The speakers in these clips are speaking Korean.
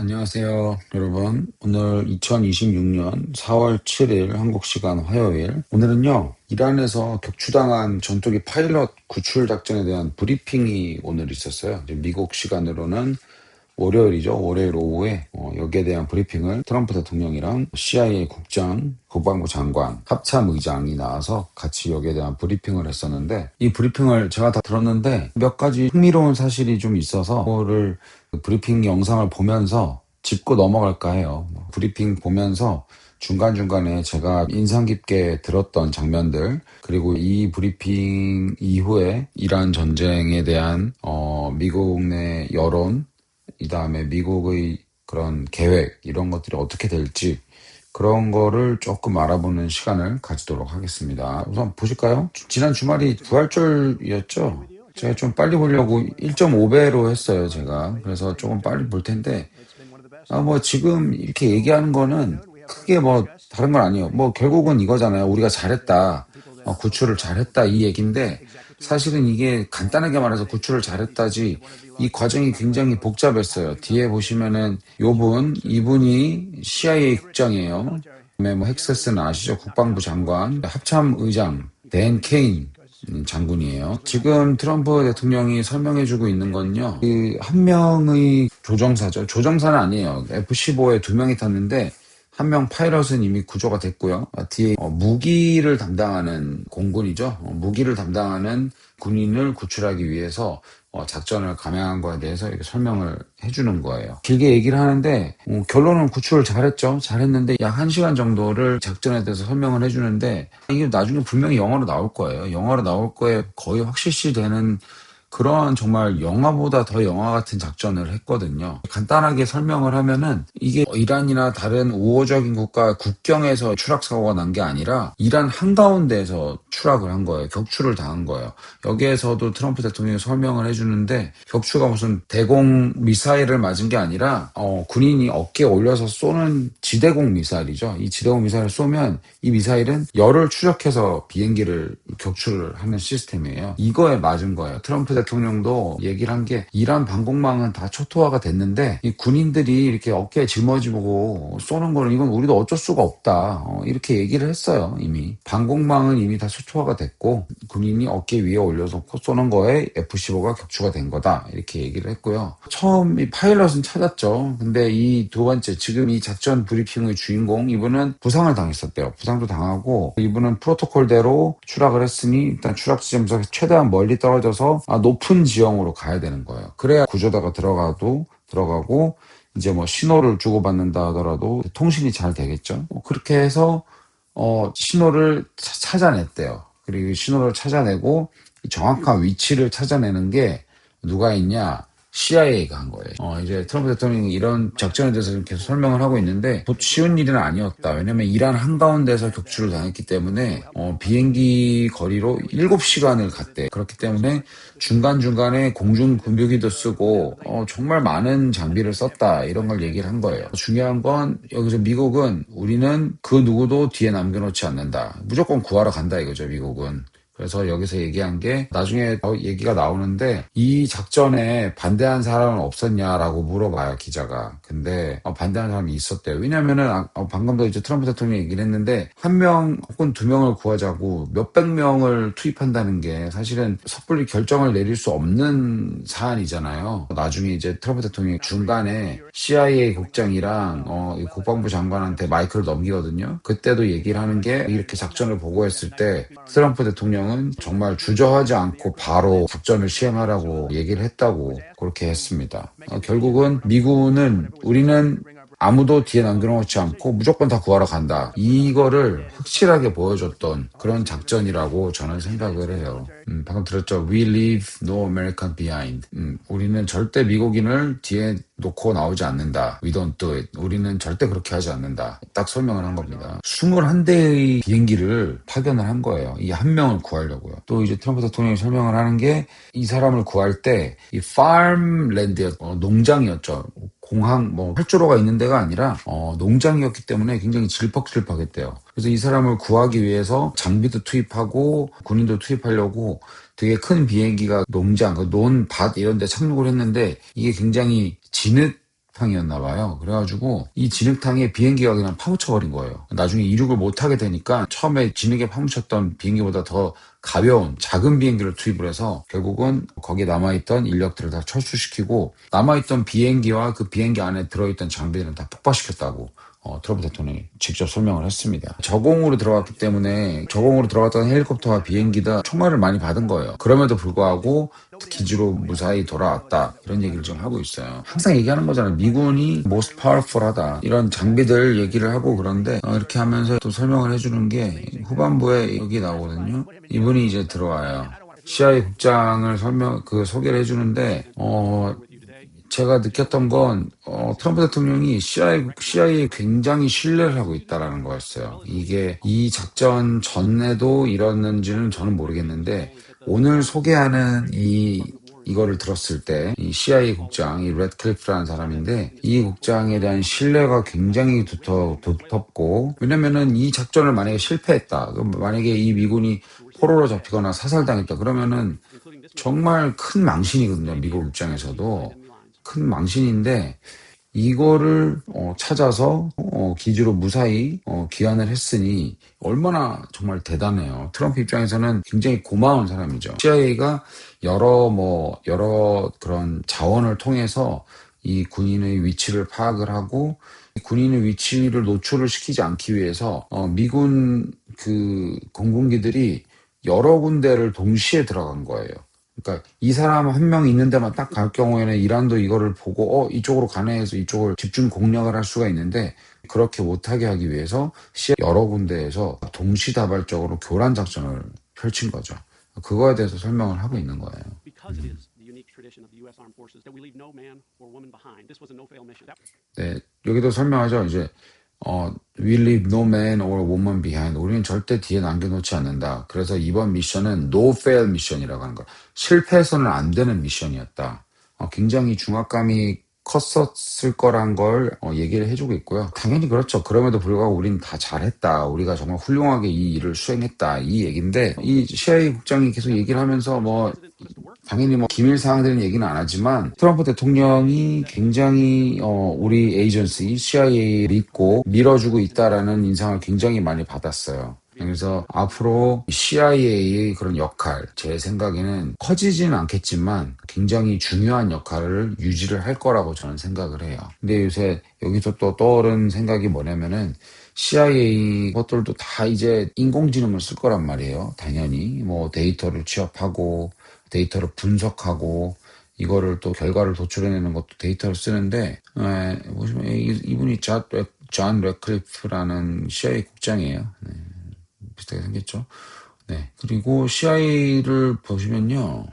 안녕하세요, 여러분. 오늘 2026년 4월 7일 한국 시간 화요일. 오늘은요, 이란에서 격추당한 전투기 파일럿 구출 작전에 대한 브리핑이 오늘 있었어요. 이제 미국 시간으로는 월요일이죠. 월요일 오후에 여기에 대한 브리핑을 트럼프 대통령이랑 CIA 국장, 국방부 장관, 합참 의장이 나와서 같이 여기에 대한 브리핑을 했었는데, 이 브리핑을 제가 다 들었는데 몇 가지 흥미로운 사실이 좀 있어서 그거를 브리핑 영상을 보면서 짚고 넘어갈까 해요. 브리핑 보면서 중간중간에 제가 인상 깊게 들었던 장면들, 그리고 이 브리핑 이후에 이란 전쟁에 대한 미국 내 여론, 이 다음에 미국의 그런 계획, 이런 것들이 어떻게 될지, 그런 거를 조금 알아보는 시간을 가지도록 하겠습니다. 우선 보실까요? 지난 주말이 부활절이었죠? 제가 좀 빨리 보려고 1.5배로 했어요, 제가. 그래서 조금 빨리 볼 텐데, 지금 이렇게 얘기하는 거는 크게 다른 건 아니에요. 결국은 이거잖아요. 우리가 잘했다. 구출을 잘했다. 이 얘기인데, 사실은 이게 간단하게 말해서 구출을 잘했다지, 이 과정이 굉장히 복잡했어요. 뒤에 보시면은 이분이 CIA 국장이에요. 그다음에 헥세스는 아시죠? 국방부 장관, 합참 의장, 댄 케인 장군이에요. 지금 트럼프 대통령이 설명해주고 있는 건요, 그 한 명의 조종사죠. 조종사는 아니에요. F-15에 두 명이 탔는데 한 명 파일럿은 이미 구조가 됐고요. 뒤에 무기를 담당하는 공군이죠. 무기를 담당하는 군인을 구출하기 위해서 작전을 감행한 거에 대해서 이렇게 설명을 해주는 거예요. 길게 얘기를 하는데 결론은 구출을 잘했죠. 잘했는데 약 1시간 정도를 작전에 대해서 설명을 해주는데, 이게 나중에 분명히 영어로 나올 거예요. 영어로 나올 거에 거의 확실시 되는 그런 정말 영화보다 더 영화 같은 작전을 했거든요. 간단하게 설명을 하면은, 이게 이란이나 다른 우호적인 국가 국경에서 추락 사고가 난 게 아니라 이란 한가운데에서 추락을 한 거예요. 격추를 당한 거예요. 여기에서도 트럼프 대통령이 설명을 해주는데, 격추가 무슨 대공 미사일을 맞은 게 아니라 군인이 어깨에 올려서 쏘는 지대공 미사일이죠. 이 지대공 미사일을 쏘면 이 미사일은 열을 추적해서 비행기를 격추를 하는 시스템이에요. 이거에 맞은 거예요. 트럼프 대통령도 얘기를 한 게, 이란 방공망은 다 초토화가 됐는데 이 군인들이 이렇게 어깨에 짊어지고 쏘는 거는 이건 우리도 어쩔 수가 없다. 이렇게 얘기를 했어요. 이미 방공망은 이미 다 초토화가 됐고 군인이 어깨 위에 올려서 쏘는 거에 F-15가 격추가 된 거다. 이렇게 얘기를 했고요. 처음 이 파일럿은 찾았죠. 근데 이 두 번째, 지금 이 작전 브리핑의 주인공, 이분은 부상을 당했었대요. 부상도 당하고, 이분은 프로토콜대로 추락을 했으니 일단 추락 지점에서 최대한 멀리 떨어져서 높은 지형으로 가야 되는 거예요. 그래야 구조대가 들어가고 이제 신호를 주고받는다 하더라도 통신이 잘 되겠죠. 그렇게 해서 신호를 찾아냈대요. 그리고 이 신호를 찾아내고 정확한 위치를 찾아내는 게 누가 있냐? CIA가 한 거예요. 이제 트럼프 대통령이 이런 작전에 대해서 계속 설명을 하고 있는데, 쉬운 일은 아니었다. 왜냐면 이란 한가운데서 격추를 당했기 때문에 비행기 거리로 7시간을 갔대. 그렇기 때문에 중간중간에 공중 군부기도 쓰고 정말 많은 장비를 썼다. 이런 걸 얘기를 한 거예요. 중요한 건 여기서 미국은, 우리는 그 누구도 뒤에 남겨놓지 않는다. 무조건 구하러 간다 이거죠, 미국은. 그래서 여기서 얘기한 게, 나중에 얘기가 나오는데, 이 작전에 반대한 사람은 없었냐라고 물어봐요, 기자가. 근데 반대하는 사람이 있었대요. 왜냐면은 방금도 이제 트럼프 대통령이 얘기를 했는데, 한 명 혹은 두 명을 구하자고 몇백 명을 투입한다는 게 사실은 섣불리 결정을 내릴 수 없는 사안이잖아요. 나중에 이제 트럼프 대통령이 중간에 CIA 국장이랑 국방부 장관한테 마이크를 넘기거든요. 그때도 얘기를 하는 게, 이렇게 작전을 보고했을 때 트럼프 대통령은 정말 주저하지 않고 바로 작전을 시행하라고 얘기를 했다고 그렇게 했습니다. 결국은 미군은, 우리는 아무도 뒤에 남겨놓지 않고 무조건 다 구하러 간다. 이거를 확실하게 보여줬던 그런 작전이라고 저는 생각을 해요. 방금 들었죠? We leave no American behind. 우리는 절대 미국인을 뒤에 놓고 나오지 않는다. We don't do it. 우리는 절대 그렇게 하지 않는다. 딱 설명을 한 겁니다. 21대의 비행기를 파견을 한 거예요. 이 한 명을 구하려고요. 또 이제 트럼프 대통령이 설명을 하는 게, 이 사람을 구할 때 이 farmland였죠. 농장이었죠. 공항 활주로가 있는 데가 아니라 농장이었기 때문에 굉장히 질퍽질퍽했대요. 그래서 이 사람을 구하기 위해서 장비도 투입하고 군인도 투입하려고 되게 큰 비행기가 농장, 논밭 이런 데 착륙을 했는데, 이게 굉장히 진흙탕이었나 봐요. 그래가지고 이 진흙탕에 비행기가 그냥 파묻혀버린 거예요. 나중에 이륙을 못하게 되니까 처음에 진흙에 파묻혔던 비행기보다 더 가벼운 작은 비행기를 투입을 해서 결국은 거기에 남아있던 인력들을 다 철수시키고 남아있던 비행기와 그 비행기 안에 들어있던 장비들은 다 폭파시켰다고 트럼프 대통령이 직접 설명을 했습니다. 저공으로 들어갔기 때문에 저공으로 들어갔던 헬리콥터와 비행기다 총알을 많이 받은 거예요. 그럼에도 불구하고 기지로 무사히 돌아왔다. 이런 얘기를 좀 하고 있어요. 항상 얘기하는 거잖아요. 미군이 most powerful하다. 이런 장비들 얘기를 하고 그런데 이렇게 하면서 또 설명을 해주는 게 후반부에 여기 나오거든요. 이분이 이제 들어와요. CIA 국장을 소개를 해주는데, 제가 느꼈던 건 트럼프 대통령이 CIA에 굉장히 신뢰를 하고 있다라는 거였어요. 이게 이 작전 전에도 이랬는지는 저는 모르겠는데 오늘 소개하는 이거를 들었을 때 이 CIA 국장, 이 래드클리프라는 사람인데 이 국장에 대한 신뢰가 굉장히 두텁고 왜냐면은 이 작전을 만약에 실패했다. 그럼 만약에 이 미군이 포로로 잡히거나 사살당했다. 그러면은 정말 큰 망신이거든요. 미국 입장에서도. 큰 망신인데 이거를 찾아서 기지로 무사히 귀환을 했으니 얼마나 정말 대단해요. 트럼프 입장에서는 굉장히 고마운 사람이죠. CIA가 여러 그런 자원을 통해서 이 군인의 위치를 파악을 하고 군인의 위치를 노출을 시키지 않기 위해서 미군 그 공군기들이 여러 군데를 동시에 들어간 거예요. 그러니까 이 사람 한 명 있는 데만 딱 갈 경우에는 이란도 이거를 보고 이쪽으로 가네 해서 이쪽을 집중 공략을 할 수가 있는데 그렇게 못하게 하기 위해서 여러 군데에서 동시다발적으로 교란 작전을 펼친 거죠. 그거에 대해서 설명을 하고 있는 거예요. 네, 여기도 설명하죠. 이제 We leave no man or woman behind. 우리는 절대 뒤에 남겨놓지 않는다. 그래서 이번 미션은 no fail 미션이라고 하는 거야. 실패해서는 안 되는 미션이었다. 굉장히 중압감이 컸었을 거란 걸 얘기를 해주고 있고요. 당연히 그렇죠. 그럼에도 불구하고 우리는 다 잘했다. 우리가 정말 훌륭하게 이 일을 수행했다. 이 얘기인데 이 CIA 국장이 계속 얘기를 하면서 당연히 기밀 사항들은 얘기는 안 하지만 트럼프 대통령이 굉장히 우리 에이전시 CIA를 믿고 밀어주고 있다라는 인상을 굉장히 많이 받았어요. 그래서 앞으로 CIA의 그런 역할, 제 생각에는 커지지는 않겠지만 굉장히 중요한 역할을 유지를 할 거라고 저는 생각을 해요. 근데 요새 여기서 또 떠오른 생각이 뭐냐면은 CIA 것들도 다 이제 인공지능을 쓸 거란 말이에요. 당연히 데이터를 취합하고 데이터를 분석하고 이거를 또 결과를 도출해내는 것도 데이터를 쓰는데 보시면 이분이 존 래클리프라는 CIA 국장이에요. 네, 비슷하게 생겼죠. 네, 그리고 CIA를 보시면요.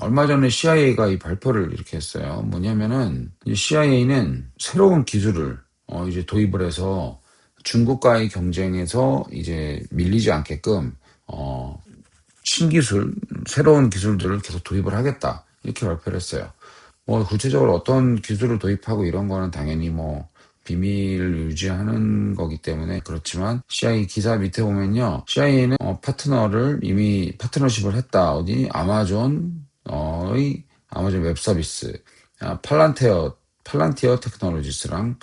얼마 전에 CIA가 이 발표를 이렇게 했어요. 뭐냐면은 CIA는 새로운 기술을 이제 도입을 해서 중국과의 경쟁에서 이제 밀리지 않게끔 신기술, 새로운 기술들을 계속 도입을 하겠다. 이렇게 발표를 했어요. 구체적으로 어떤 기술을 도입하고 이런 거는 당연히 비밀을 유지하는 거기 때문에 그렇지만 CIA 기사 밑에 보면요. CIA는 파트너를 이미 파트너십을 했다. 어디? 아마존 웹 서비스, 팔란티어 테크놀로지스랑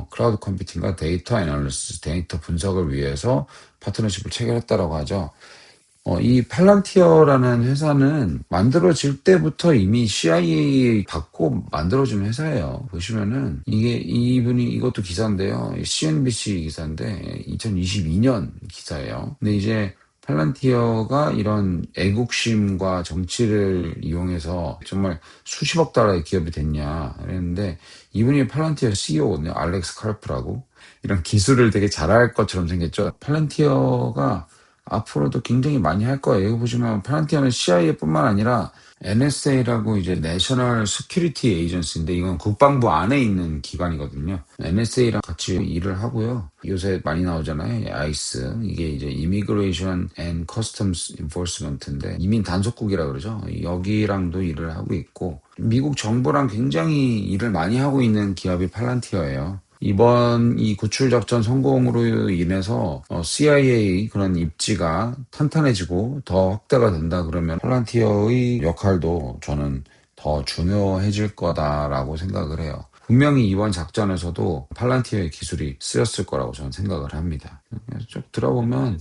클라우드 컴퓨팅과 데이터 애널리시스, 데이터 분석을 위해서 파트너십을 체결했다라고 하죠. 이 팔란티어라는 회사는 만들어질 때부터 이미 CIA 받고 만들어진 회사예요. 보시면은 이것도 기사인데요. CNBC 기사인데 2022년 기사예요. 근데 이제 팔란티어가 이런 애국심과 정치를 이용해서 정말 수십억 달러의 기업이 됐냐 그랬는데 이분이 팔란티어 CEO거든요. 알렉스 카르프라고. 이런 기술을 되게 잘할 것처럼 생겼죠. 팔란티어가 앞으로도 굉장히 많이 할 거예요. 여기 보시면 팔란티어는 CIA뿐만 아니라 NSA라고 이제 내셔널 스큐리티 에이전시인데 이건 국방부 안에 있는 기관이거든요. NSA랑 같이 일을 하고요. 요새 많이 나오잖아요. 아이스. 이게 이제 Immigration and Customs Enforcement인데 이민 단속국이라고 그러죠. 여기랑도 일을 하고 있고 미국 정부랑 굉장히 일을 많이 하고 있는 기업이 팔란티어예요. 이번 이 구출 작전 성공으로 인해서 CIA 그런 입지가 탄탄해지고 더 확대가 된다 그러면 팔란티어의 역할도 저는 더 중요해질 거다라고 생각을 해요. 분명히 이번 작전에서도 팔란티어의 기술이 쓰였을 거라고 저는 생각을 합니다. 그래서 쭉 들어보면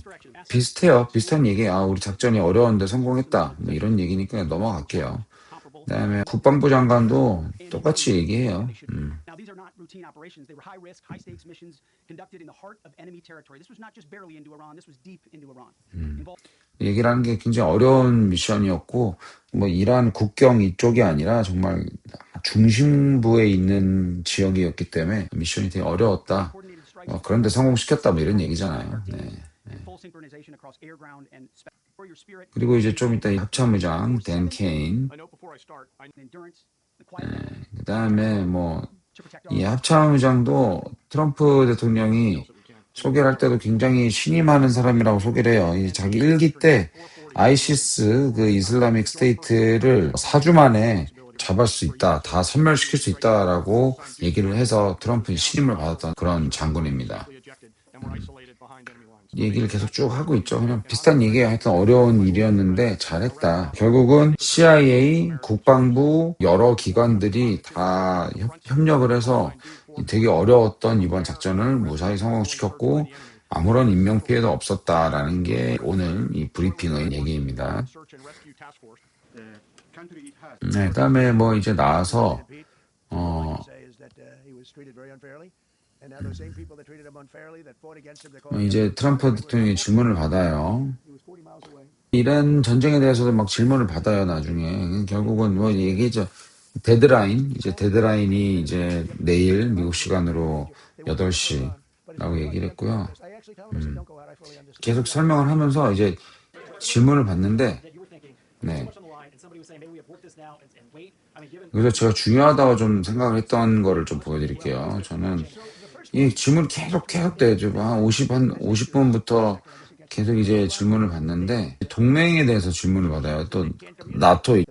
비슷해요. 비슷한 얘기. 우리 작전이 어려운데 성공했다. 뭐 이런 얘기니까 넘어갈게요. 그다음에 국방부 장관도 똑같이 얘기해요. 얘기를 하는 게 굉장히 어려운 미션이었고, 뭐 이란 국경 이쪽이 아니라 정말 중심부에 있는 지역이었기 때문에 미션이 되게 어려웠다. 그런데 성공시켰다. 뭐 이런 얘기잖아요. 네. 그리고 이제 좀 이따 이 합참의장 댄 케인, 그다음에 뭐 이 합참의장도 트럼프 대통령이 소개를 할 때도 굉장히 신임하는 사람이라고 소개를 해요. 이 자기 일기 때 아이시스 그 이슬라믹 스테이트를 4주 만에 잡을 수 있다, 다 섬멸시킬 수 있다라고 얘기를 해서 트럼프의 신임을 받았던 그런 장군입니다. 얘기를 계속 쭉 하고 있죠. 그냥 비슷한 얘기예요. 하여튼 어려운 일이었는데 잘했다. 결국은 CIA, 국방부, 여러 기관들이 다 협력을 해서 되게 어려웠던 이번 작전을 무사히 성공시켰고 아무런 인명피해도 없었다라는 게 오늘 이 브리핑의 얘기입니다. 네, 그다음에 뭐 이제 나와서 이제 트럼프 대통령이 질문을 받아요. 이란 전쟁에 대해서도 막 질문을 받아요, 나중에. 결국은 뭐 얘기죠. 이제 데드라인이 이제 내일 미국 시간으로 8시라고 얘기를 했고요. 계속 설명을 하면서 이제 질문을 받는데, 네. 그래서 제가 중요하다고 좀 생각을 했던 거를 좀 보여드릴게요. 저는 이 질문이 계속 돼요. 한 50분부터 계속 이제 질문을 받는데, 동맹에 대해서 질문을 받아요. 또, 나토,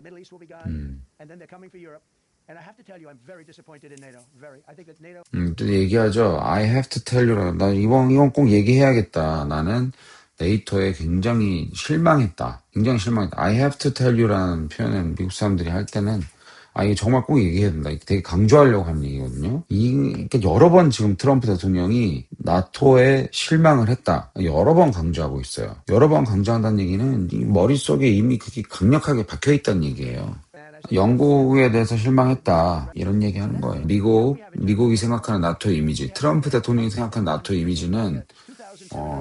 또 얘기하죠. I have to tell you. 나 이건 꼭 얘기해야겠다. 나는 네이토에 굉장히 실망했다. 굉장히 실망했다. I have to tell you라는 표현은 미국 사람들이 할 때는 이게 정말 꼭 얘기해야 된다. 되게 강조하려고 하는 얘기거든요. 그러니까 여러 번 지금 트럼프 대통령이 나토에 실망을 했다. 여러 번 강조하고 있어요. 여러 번 강조한다는 얘기는 이 머릿속에 이미 그게 강력하게 박혀 있다는 얘기예요. 영국에 대해서 실망했다. 이런 얘기 하는 거예요. 미국이 생각하는 나토 이미지, 트럼프 대통령이 생각하는 나토 이미지는,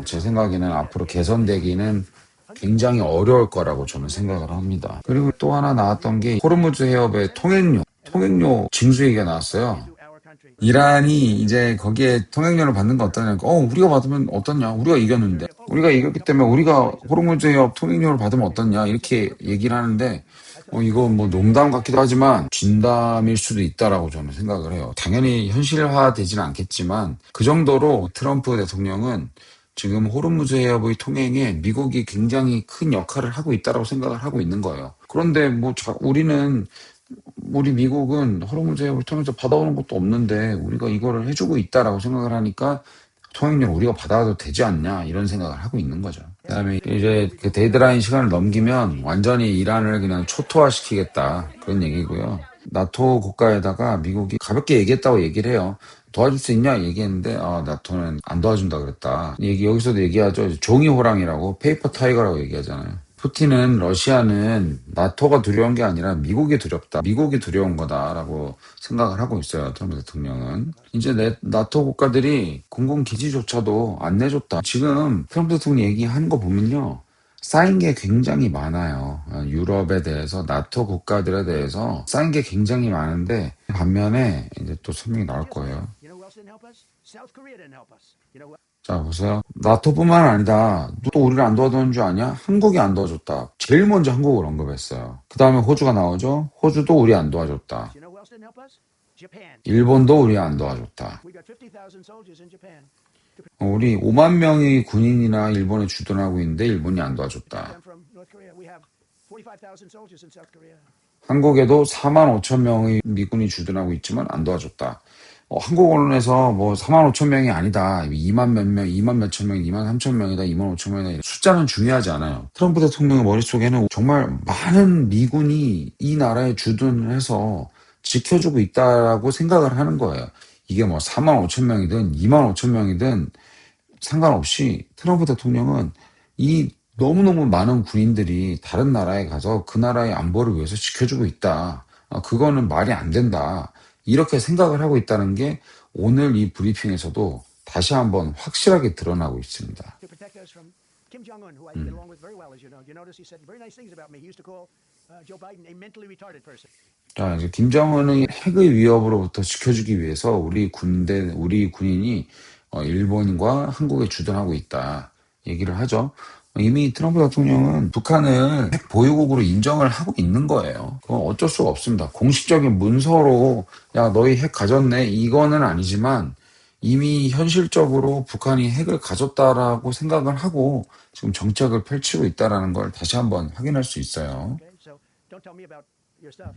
제 생각에는 앞으로 개선되기는 굉장히 어려울 거라고 저는 생각을 합니다. 그리고 또 하나 나왔던 게 호르무즈 해협의 통행료 징수 얘기가 나왔어요. 이란이 이제 거기에 통행료를 받는 거 어떠냐. 우리가 받으면 어떠냐. 우리가 이겼는데. 우리가 이겼기 때문에 우리가 호르무즈 해협 통행료를 받으면 어떠냐. 이렇게 얘기를 하는데, 이거 뭐 농담 같기도 하지만 진담일 수도 있다라고 저는 생각을 해요. 당연히 현실화되지는 않겠지만 그 정도로 트럼프 대통령은 지금 호르무즈 해협의 통행에 미국이 굉장히 큰 역할을 하고 있다라고 생각을 하고 있는 거예요. 그런데 우리 미국은 호르무즈 해협을 통해서 받아오는 것도 없는데 우리가 이거를 해주고 있다라고 생각을 하니까 통행료를 우리가 받아도 되지 않냐 이런 생각을 하고 있는 거죠. 그다음에 이제 그 데드라인 시간을 넘기면 완전히 이란을 그냥 초토화시키겠다 그런 얘기고요. 나토 국가에다가 미국이 가볍게 얘기했다고 얘기를 해요. 도와줄 수 있냐 얘기했는데 나토는 안 도와준다 그랬다. 여기서도 얘기하죠. 종이 호랑이라고 페이퍼 타이거라고 얘기하잖아요. 러시아는 나토가 두려운 게 아니라 미국이 두렵다. 미국이 두려운 거다라고 생각을 하고 있어요. 트럼프 대통령은. 이제 나토 국가들이 공군기지조차도 안 내줬다. 지금 트럼프 대통령이 얘기하는 거 보면요. 쌓인 게 굉장히 많아요. 유럽에 대해서, 나토 국가들에 대해서 쌓인 게 굉장히 많은데 반면에 이제 또 설명이 나올 거예요. 자, 보세요. 나토뿐만 아니다. 또 우리를 안 도와주는 줄 아냐? 한국이 안 도와줬다. 제일 먼저 한국을 언급했어요. 그 다음에 호주가 나오죠. 호주도 우리 안 도와줬다. 일본도 우리 안 도와줬다. 우리 5만 명의 군인이나 일본에 주둔하고 있는데 일본이 안 도와줬다. 한국에도 4만 5천 명의 미군이 주둔하고 있지만 안 도와줬다. 한국 언론에서 뭐 4만 5천 명이 아니다. 2만 몇 명, 2만 몇천 명, 2만 3천 명이다, 2만 5천 명이다. 숫자는 중요하지 않아요. 트럼프 대통령의 머릿속에는 정말 많은 미군이 이 나라에 주둔을 해서 지켜주고 있다라고 생각을 하는 거예요. 이게 뭐 4만 5천 명이든 2만 5천 명이든 상관없이 트럼프 대통령은 이 너무너무 많은 군인들이 다른 나라에 가서 그 나라의 안보를 위해서 지켜주고 있다. 그거는 말이 안 된다. 이렇게 생각을 하고 있다는 게 오늘 이 브리핑에서도 다시 한번 확실하게 드러나고 있습니다. to protect us from Kim Jong Un, who I get along with very well, as you know. You notice he said very nice things about me. He used to call Joe Biden a mentally retarded person. 자, 이제 김정은의 핵의 위협으로부터 지켜주기 위해서 우리 군인이 일본과 한국에 주둔하고 있다. 얘기를 하죠. 이미 트럼프 대통령은 북한을 핵 보유국으로 인정을 하고 있는 거예요. 그건 어쩔 수가 없습니다. 공식적인 문서로 야, 너희 핵 가졌네. 이거는 아니지만 이미 현실적으로 북한이 핵을 가졌다라고 생각을 하고 지금 정책을 펼치고 있다라는 걸 다시 한번 확인할 수 있어요. Okay, so don't tell me about your stuff.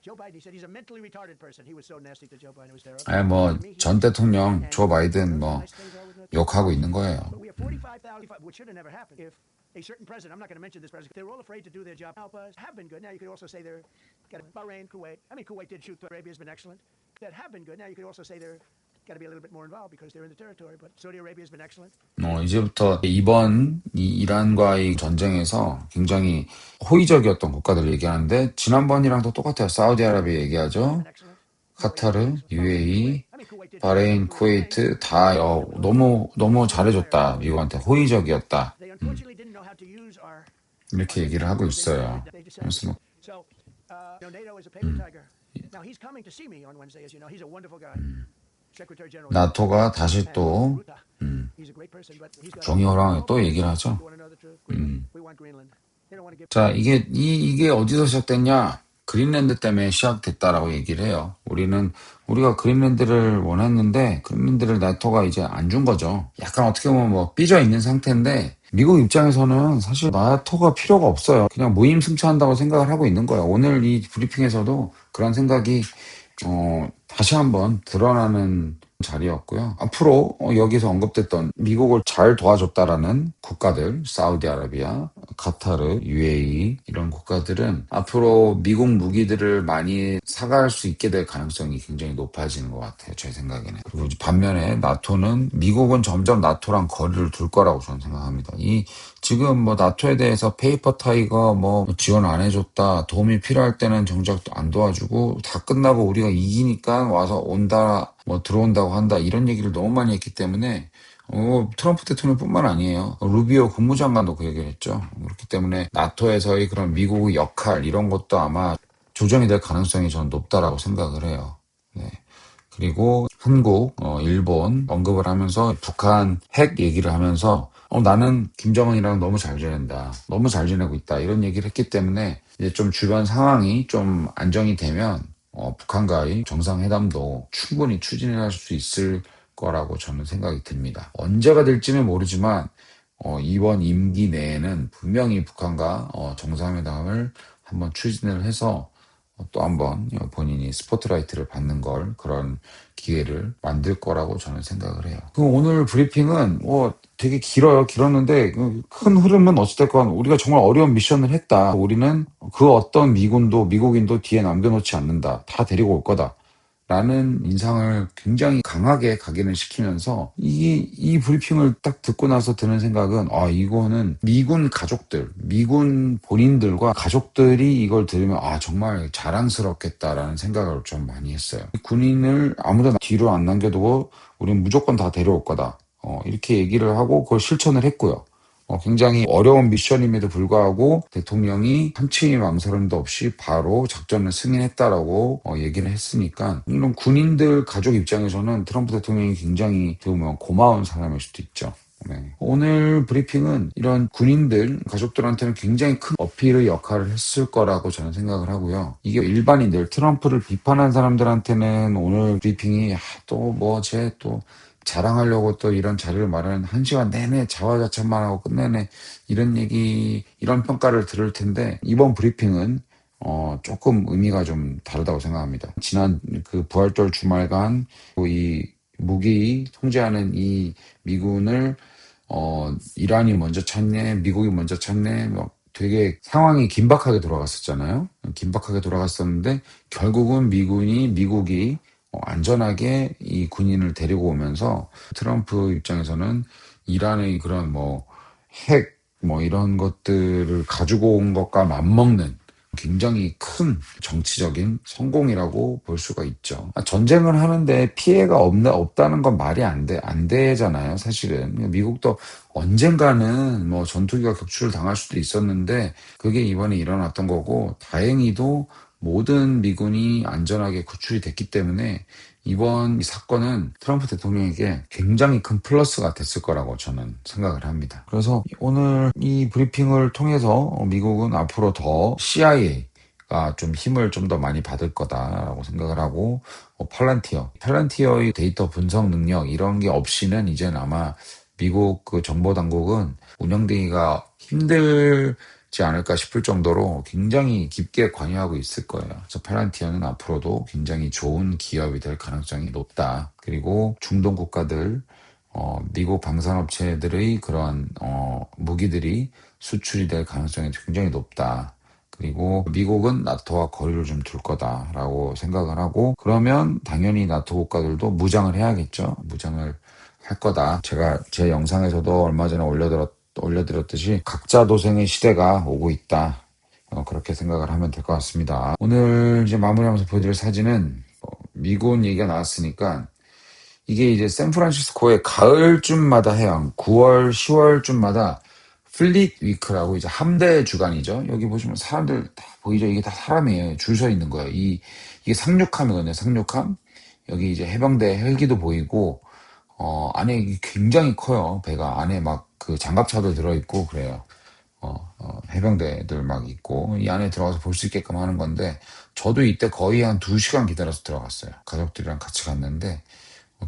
Joe Biden, he said he's a mentally retarded person. He was so nasty to Joe Biden. It was terrible. 뭐 To me, he 전 was, 대통령 and 조 you 바이든 notice how 뭐 nice things are with North Korea. 욕하고 있는 거예요. But we have 45,000, which should have never happened if a certain president, I'm not going to mention this president, they're all afraid to do their job. Help us, have been good. Now you could also say they're got Bahrain, Kuwait. I mean, Kuwait did shoot. Arabia has been excellent. That have been good. Now you could also say they're got to be a little bit more involved because they're in the territory. But Saudi Arabia has been excellent. 이제부터 이번 이 이란과의 전쟁에서 굉장히 호의적이었던 국가들 얘기하는데 지난번이랑도 똑같아요. 사우디아라비아 얘기하죠. Been excellent. 카타르, UAE, I mean, Kuwait did 바레인, 쿠웨이트 다 너무 잘해줬다. 미국한테 호의적이었다. They unfortunately didn't know how to use our 이렇게 얘기를 하고 있어요. They decided. 그래서 뭐 So, NATO is a paper tiger. Now he's coming to see me on Wednesday, as you know. He's a wonderful guy. Secretary General. 나토가 다시 And 또 Ruta. He's a great person, but he's got. 정의호랑에 또 얘기를 하죠. You want to know the truth? Greenland. We want Greenland. They don't want to give. 자, 이게 어디서 시작됐냐? 그린랜드 때문에 시작됐다라고 얘기를 해요. 우리가 그린랜드를 원했는데, 그린랜드를 나토가 이제 안 준 거죠. 약간 어떻게 보면 뭐 삐져 있는 상태인데, 미국 입장에서는 사실 나토가 필요가 없어요. 그냥 무임승차한다고 생각을 하고 있는 거예요. 오늘 이 브리핑에서도 그런 생각이, 다시 한번 드러나는 자리였고요. 앞으로 여기서 언급됐던 미국을 잘 도와줬다라는 국가들, 사우디아라비아, 카타르, UAE 이런 국가들은 앞으로 미국 무기들을 많이 사갈 수 있게 될 가능성이 굉장히 높아지는 것 같아요. 제 생각에는. 그리고 이제 반면에 나토는 미국은 점점 나토랑 거리를 둘 거라고 저는 생각합니다. 지금 뭐 나토에 대해서 페이퍼 타이거 뭐 지원 안 해줬다, 도움이 필요할 때는 정작 안 도와주고 다 끝나고 우리가 이기니까 와서 온다, 뭐 들어온다고 한다 이런 얘기를 너무 많이 했기 때문에 트럼프 대통령뿐만 아니에요. 루비오 국무장관도 그 얘기를 했죠. 그렇기 때문에 나토에서의 그런 미국의 역할 이런 것도 아마 조정이 될 가능성이 저는 높다라고 생각을 해요. 네. 그리고 한국, 일본 언급을 하면서 북한 핵 얘기를 하면서 나는 김정은이랑 너무 잘 지낸다. 너무 잘 지내고 있다. 이런 얘기를 했기 때문에 이제 좀 주변 상황이 좀 안정이 되면 북한과의 정상회담도 충분히 추진할 수 있을 거라고 저는 생각이 듭니다. 언제가 될지는 모르지만 이번 임기 내에는 분명히 북한과 정상회담을 한번 추진을 해서 또 한번 본인이 스포트라이트를 받는 그런 기회를 만들 거라고 저는 생각을 해요. 오늘 브리핑은 되게 길어요. 길었는데 큰 흐름은 어찌됐건 우리가 정말 어려운 미션을 했다. 우리는 그 어떤 미국인도 뒤에 남겨놓지 않는다. 다 데리고 올 거다. 라는 인상을 굉장히 강하게 각인을 시키면서 이 브리핑을 딱 듣고 나서 드는 생각은 이거는 미군 가족들, 미군 본인들과 가족들이 이걸 들으면 정말 자랑스럽겠다라는 생각을 좀 많이 했어요. 군인을 아무도 뒤로 안 남겨두고 우리는 무조건 다 데려올 거다. 이렇게 얘기를 하고 그걸 실천을 했고요. 굉장히 어려운 미션임에도 불구하고 대통령이 한치의 망설임도 없이 바로 작전을 승인했다라고 얘기를 했으니까 물론 군인들 가족 입장에서는 트럼프 대통령이 굉장히 보면 고마운 사람일 수도 있죠. 네. 오늘 브리핑은 이런 군인들 가족들한테는 굉장히 큰 어필의 역할을 했을 거라고 저는 생각을 하고요. 이게 일반인들 트럼프를 비판한 사람들한테는 오늘 브리핑이 또 자랑하려고 또 이런 자료를 말하는 1시간 내내 자화자찬만 하고 끝내네 이런 평가를 들을 텐데 이번 브리핑은 조금 의미가 좀 다르다고 생각합니다. 지난 그 부활절 주말간 이 무기 통제하는 이 미군을 이란이 먼저 찾네, 미국이 먼저 찾네, 되게 상황이 긴박하게 돌아갔었잖아요. 긴박하게 돌아갔었는데 결국은 미국이 안전하게 이 군인을 데리고 오면서 트럼프 입장에서는 이란의 그런 핵 이런 것들을 가지고 온 것과 맞먹는 굉장히 큰 정치적인 성공이라고 볼 수가 있죠. 전쟁을 하는데 피해가 없다는 건 말이 안 되잖아요, 사실은. 미국도 언젠가는 전투기가 격추를 당할 수도 있었는데 그게 이번에 일어났던 거고 다행히도 모든 미군이 안전하게 구출이 됐기 때문에 이번 이 사건은 트럼프 대통령에게 굉장히 큰 플러스가 됐을 거라고 저는 생각을 합니다. 그래서 오늘 이 브리핑을 통해서 미국은 앞으로 더 CIA가 좀 힘을 좀 더 많이 받을 거다라고 생각을 하고 팔란티어의 데이터 분석 능력 이런 게 없이는 이제는 아마 미국 그 정보 당국은 운영되기가 힘들지 않을까 싶을 정도로 굉장히 깊게 관여하고 있을 거예요. 그래서 팔란티어는 앞으로도 굉장히 좋은 기업이 될 가능성이 높다. 그리고 중동 국가들, 미국 방산업체들의 그런 무기들이 수출이 될 가능성이 굉장히 높다. 그리고 미국은 나토와 거리를 좀 둘 거다라고 생각을 하고 그러면 당연히 나토 국가들도 무장을 해야겠죠. 무장을 할 거다. 제가 제 영상에서도 얼마 전에 올려드렸듯이 각자 도생의 시대가 오고 있다. 그렇게 생각을 하면 될 것 같습니다. 오늘 이제 마무리하면서 보여드릴 사진은 미군 얘기가 나왔으니까 이게 이제 샌프란시스코의 가을쯤마다 해요. 9월, 10월쯤마다 플릿 위크라고 이제 함대 주간이죠. 여기 보시면 사람들 다 보이죠? 이게 다 사람이에요. 줄 서 있는 거예요. 이게 상륙함이거든요. 상륙함. 여기 이제 해병대 헬기도 보이고, 안에 이게 굉장히 커요. 배가 안에 막 그 장갑차도 들어있고 그래요. 해병대들 막 있고, 이 안에 들어가서 볼 수 있게끔 하는 건데, 저도 이때 거의 한 2시간 기다려서 들어갔어요. 가족들이랑 같이 갔는데,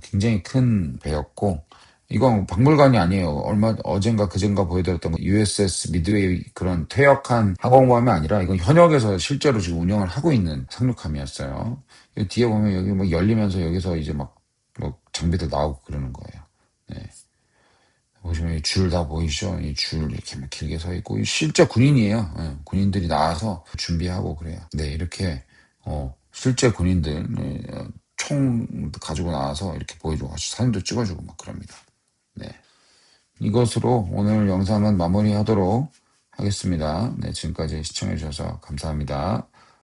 굉장히 큰 배였고 이건 박물관이 아니에요. 어젠가 그젠가 보여드렸던 USS 미드웨이 그런 퇴역한 항공모함이 아니라 이건 현역에서 실제로 지금 운영을 하고 있는 상륙함이었어요. 이 뒤에 보면 여기 뭐 열리면서 여기서 이제 막 장비들 나오고 그러는 거예요. 네. 보시면 줄 다 보이시죠? 이 줄 이렇게 막 길게 서 있고 실제 군인이에요. 네. 군인들이 나와서 준비하고 그래요. 네, 이렇게 실제 군인들 총 가지고 나와서 이렇게 보여주고 같이 사진도 찍어주고 막 그럽니다. 네. 이것으로 오늘 영상은 마무리하도록 하겠습니다. 네, 지금까지 시청해주셔서 감사합니다.